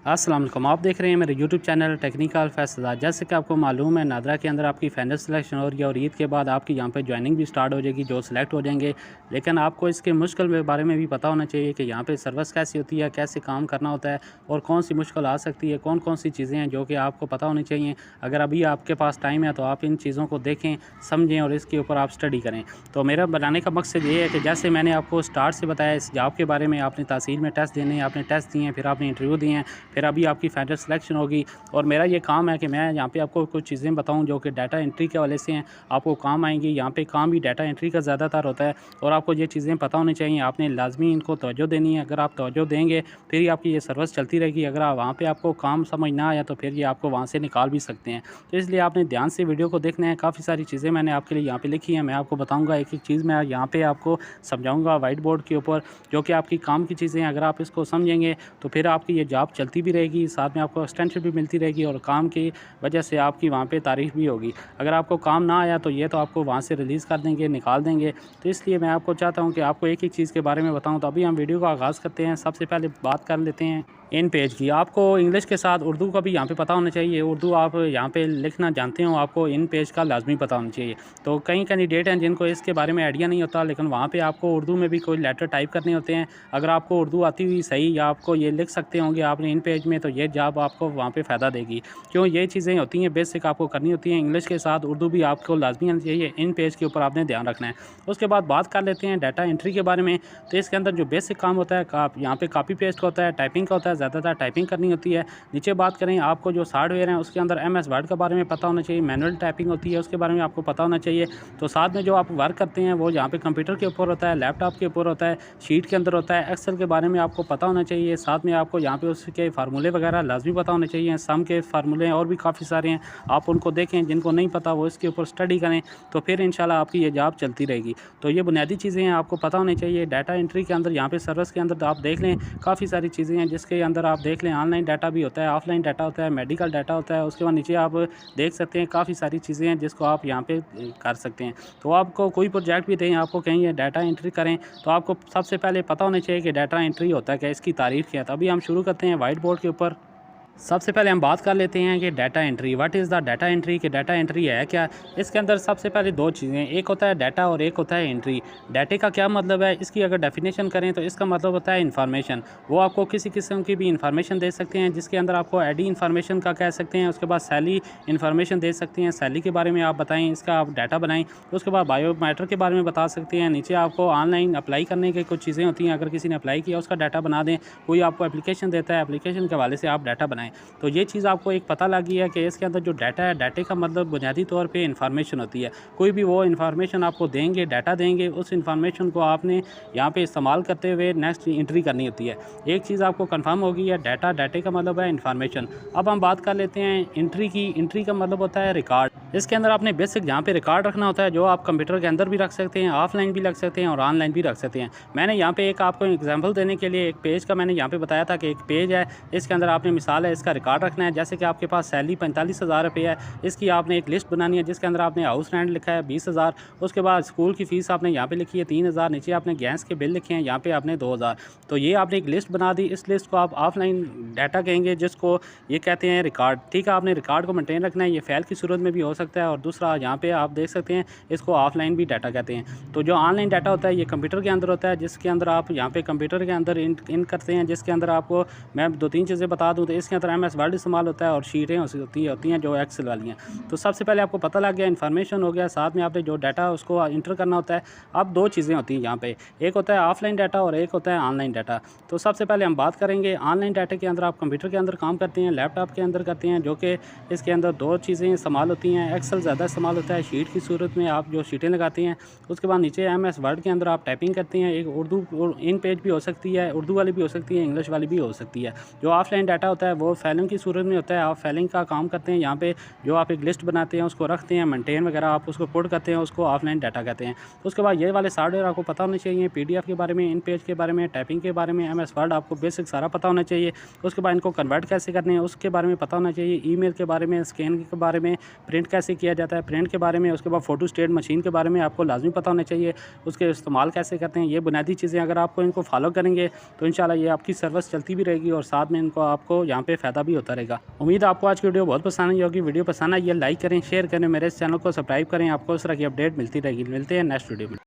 अस्सलाम वालेकुम। आप देख रहे हैं मेरे यूट्यूब चैनल टेक्निकल फैसला। जैसे कि आपको मालूम है, नादरा के अंदर आपकी फाइनल सिलेक्शन हो रही है और ईद के बाद आपकी यहाँ पे ज्वाइनिंग भी स्टार्ट हो जाएगी, जो सिलेक्ट हो जाएंगे। लेकिन आपको इसके मुश्किल के बारे में भी पता होना चाहिए कि यहाँ पे सर्विस कैसी होती है, कैसे काम करना होता है और कौन सी मुश्किल आ सकती है, कौन कौन सी चीज़ें हैं जो कि आपको पता होनी चाहिए। अगर अभी आपके पास टाइम है तो आप इन चीज़ों को देखें, समझें और इसके ऊपर आप स्टडी करें। तो मेरा बनाने का मकसद ये है कि जैसे मैंने आपको स्टार्ट से बताया इस जॉब के बारे में, आपने तहसील में टेस्ट देने हैं, आपने टेस्ट दिए हैं, फिर आपने इंटरव्यू दिए हैं, फिर अभी आपकी फाइनल सिलेक्शन होगी। और मेरा ये काम है कि मैं यहाँ पे आपको कुछ चीज़ें बताऊँ जो कि डाटा एंट्री के हवाले से हैं, आपको काम आएँगी। यहाँ पे काम भी डाटा एंट्री का ज़्यादातर होता है और आपको ये चीज़ें पता होनी चाहिए। आपने लाज़मी इनको तवज्जो देनी है। अगर आप तवज्जो देंगे फिर ही आपकी ये सर्विस चलती रहेगी। अगर आप वहाँ पे आपको काम समझ ना आया तो फिर ये आपको वहाँ से निकाल भी सकते हैं। तो इसलिए आपने ध्यान से वीडियो को देखना है। काफ़ी सारी चीज़ें मैंने आपके लिए यहाँ पे लिखी हैं। मैं आपको बताऊँगा, एक-एक चीज़ मैं यहाँ पे आपको समझाऊँगा व्हाइट बोर्ड के ऊपर, जो कि आपकी काम की चीज़ें हैं। अगर आप इसको समझेंगे तो फिर आपकी ये जॉब चलती भी रहेगी, साथ में आपको एक्सटेंशन भी मिलती रहेगी और काम की वजह से आपकी वहाँ पे तारीफ़ भी होगी। अगर आपको काम ना आया तो ये तो आपको वहाँ से रिलीज़ कर देंगे, निकाल देंगे। तो इसलिए मैं आपको चाहता हूँ कि आपको एक-एक चीज़ के बारे में बताऊँ। तो अभी हम वीडियो का आगाज़ करते हैं। सबसे पहले बात कर लेते हैं इन पेज की। आपको इंग्लिश के साथ उर्दू का भी यहाँ पे पता होना चाहिए। उर्दू आप यहाँ पे लिखना जानते हो, आपको इन पेज का लाज़मी पता होना चाहिए। तो कई कैंडिडेट हैं जिनको इसके बारे में आइडिया नहीं होता, लेकिन वहाँ पे आपको उर्दू में भी कोई लेटर टाइप करने होते हैं। अगर आपको उर्दू आती हुई सही या आपको ये लिख सकते होंगे आपने इन पेज में, तो ये जॉब आपको वहाँ पे फ़ायदा देगी। क्यों, ये चीज़ें होती हैं बेसिक आपको करनी होती हैं। इंग्लिश के साथ उर्दू भी आपको लाज़मी आनी चाहिए। इन पेज के ऊपर आपने ध्यान रखना है। उसके बाद बात कर लेते हैं डाटा एंट्री के बारे में। तो इसके अंदर जो बेसिक काम होता है, आप यहाँ पे कॉपी पेस्ट का होता है, टाइपिंग का होता है, ज़्यादातर टाइपिंग करनी होती है। नीचे बात करें, आपको जो सॉफ्टवेयर है उसके अंदर एमएस वर्ड के बारे में पता होना चाहिए। मैनुअल टाइपिंग होती है, उसके बारे में आपको पता होना चाहिए। तो साथ में जो आप वर्क करते हैं वो यहाँ पे कंप्यूटर के ऊपर होता है, लैपटॉप के ऊपर होता है, शीट के अंदर होता है। एक्सेल के बारे में आपको पता होना चाहिए। साथ में आपको यहाँ पे उसके फार्मूले वगैरह लाज़मी पता होने चाहिए। सम के फार्मूले और भी काफ़ी सारे हैं, आप उनको देखें। जिनको नहीं पता वो इसके ऊपर स्टडी करें, तो फिर इंशाल्लाह आपकी ये जॉब चलती रहेगी। तो ये बुनियादी चीज़ें हैं, आपको पता होनी चाहिए। डाटा एंट्री के अंदर यहाँ पे सर्विस के अंदर तो आप देख लें काफ़ी सारी चीज़ें हैं, जिसके अंदर आप देख लें ऑनलाइन डाटा भी होता है, ऑफलाइन डाटा होता है, मेडिकल डाटा होता है। उसके बाद नीचे आप देख सकते हैं काफ़ी सारी चीज़ें हैं जिसको आप यहाँ पे कर सकते हैं। तो आपको कोई प्रोजेक्ट भी दें, आपको कहीं ये डाटा एंट्री करें, तो आपको सबसे पहले पता होना चाहिए कि डाटा एंट्री होता है क्या, इसकी तारीफ़ क्या है। तो अभी हम शुरू करते हैं व्हाइट बोर्ड के ऊपर। सबसे पहले हम बात कर लेते हैं कि data entry, what is the data entry, कि डाटा एंट्री है क्या। इसके अंदर सबसे पहले दो चीज़ें, एक होता है डाटा और एक होता है एंट्री। डाटे का क्या मतलब है, इसकी अगर डेफिनेशन करें तो इसका मतलब होता है इन्फॉर्मेशन। वो आपको किसी किस्म की भी इन्फॉर्मेशन दे सकते हैं, जिसके अंदर आपको आईडी इन्फॉर्मेशन का कह सकते हैं। उसके बाद सैलरी इन्फॉर्मेशन दे सकते हैं, सैलरी के बारे में आप बताएं, इसका आप डाटा बनाएं। उसके बाद बायोमेट्रिक के बारे में बता सकते हैं। नीचे आपको ऑनलाइन अप्लाई करने की कुछ चीज़ें होती हैं, अगर किसी ने अप्लाई किया उसका डाटा बना दें। कोई आपको एप्लीकेशन देता है, एप्लीकेशन के हवाले से आप डाटा बनाएं। तो ये चीज़ आपको एक पता लग गई है कि इसके अंदर जो डाटा है, डाटे का मतलब बुनियादी तौर पे इन्फॉर्मेशन होती है। कोई भी वो इन्फॉर्मेशन आपको देंगे, डाटा देंगे, उस इन्फॉर्मेशन को आपने यहाँ पे इस्तेमाल करते हुए नेक्स्ट एंट्री करनी होती है। एक चीज़ आपको कंफर्म हो गई है, डाटा, डाटे का मतलब है इन्फॉर्मेशन। अब हम बात कर लेते हैं एंट्री की। एंट्री का मतलब होता है रिकॉर्ड। इसके अंदर आपने बेसिक यहाँ पे रिकॉर्ड रखना होता है, जो आप कंप्यूटर के अंदर भी रख सकते हैं, ऑफलाइन भी रख सकते हैं और ऑनलाइन भी रख सकते हैं। मैंने यहाँ पे एक आपको एग्जांपल देने के लिए एक पेज का मैंने यहाँ पे बताया था कि एक पेज है, इसके अंदर आपने मिसाल है इसका रिकॉर्ड रखना है। जैसे कि आपके पास सैलरी 45,000 रुपये है, इसकी आपने एक लिस्ट बनानी है जिसके अंदर आपने हाउस रेंट लिखा है 20,000। उसके बाद स्कूल की फ़ीस आपने यहाँ पे लिखी है 3,000। नीचे आपने गैस के बिल लिखे हैं, यहाँ पे आपने 2,000। तो ये आपने एक लिस्ट बना दी। इस लिस्ट को आप ऑफलाइन डाटा कहेंगे, जिसको ये कहते हैं रिकॉर्ड। ठीक है, आपने रिकॉर्ड को मेंटेन रखना है। ये फाइल की सूरत में भी हो सकता है और दूसरा यहाँ पे आप देख सकते हैं इसको ऑफलाइन भी डाटा कहते हैं। तो जो ऑनलाइन डाटा होता है ये कंप्यूटर के अंदर होता है, जिसके अंदर आप यहाँ पे कंप्यूटर के अंदर इन करते हैं, जिसके अंदर आपको मैं 2-3 चीज़ें बता दूँ। तो इसके अंदर एमएस वर्ड इस्तेमाल होता है और शीटें होती हैं जो एक्सेल वाली हैं। तो सबसे पहले आपको पता लग गया, इन्फॉर्मेशन हो गया, साथ में आपने जो डाटा उसको इंटर करना होता है। अब दो चीज़ें होती हैं यहाँ पे, एक होता है ऑफलाइन डाटा और एक होता है ऑनलाइन डाटा। तो सबसे पहले हम बात करेंगे ऑनलाइन डाटा के अंदर। आप कंप्यूटर के अंदर काम करते हैं, लैपटॉप के अंदर करते हैं, जो कि इसके अंदर दो चीज़ें इस्तेमाल होती हैं। एक्सेल ज़्यादा इस्तेमाल होता है, शीट की सूरत में आप जो शीटें लगाते हैं। उसके बाद नीचे एमएस वर्ड के अंदर आप टाइपिंग करते हैं। एक उर्दू इन पेज भी हो सकती है, उर्दू वाली भी हो सकती है, इंग्लिश वाली भी हो सकती है। जो ऑफलाइन डाटा होता है वो वो फाइलिंग की सूरत में होता है। आप फाइलिंग का काम करते हैं, यहाँ पे जो आप एक लिस्ट बनाते हैं उसको रखते हैं, मेंटेन वगैरह आप उसको पुट करते हैं, उसको ऑफलाइन डाटा कहते हैं। तो उसके बाद ये वाले सॉफ्टवेयर आपको पता होने चाहिए, पीडीएफ के बारे में, इन पेज के बारे में, टाइपिंग के बारे में, एमएस वर्ड आपको बेसिक सारा पता होना चाहिए। उसके बाद इनको कन्वर्ट कैसे करने हैं उसके बारे में पता होना चाहिए, ईमेल के बारे में, स्कैन के बारे में, प्रिंट कैसे किया जाता है प्रिंट के बारे में, उसके बाद फ़ोटो स्टेट मशीन के बारे में आपको लाजमी पता होना चाहिए, उसके इस्तेमाल कैसे करते हैं। ये बुनियादी चीज़ें अगर आपको इनको फॉलो करेंगे तो इंशाल्लाह ये आपकी सर्विस चलती भी रहेगी और साथ में इनको आपको यहाँ पे फ़ायदा भी होता रहेगा। उम्मीद है आपको आज की वीडियो बहुत पसंद आई होगी। वीडियो पसंद आई है लाइक करें, शेयर करें, मेरे इस चैनल को सब्सक्राइब करें, आपको इस तरह की अपडेट मिलती रहेगी। मिलते हैं नेक्स्ट वीडियो में।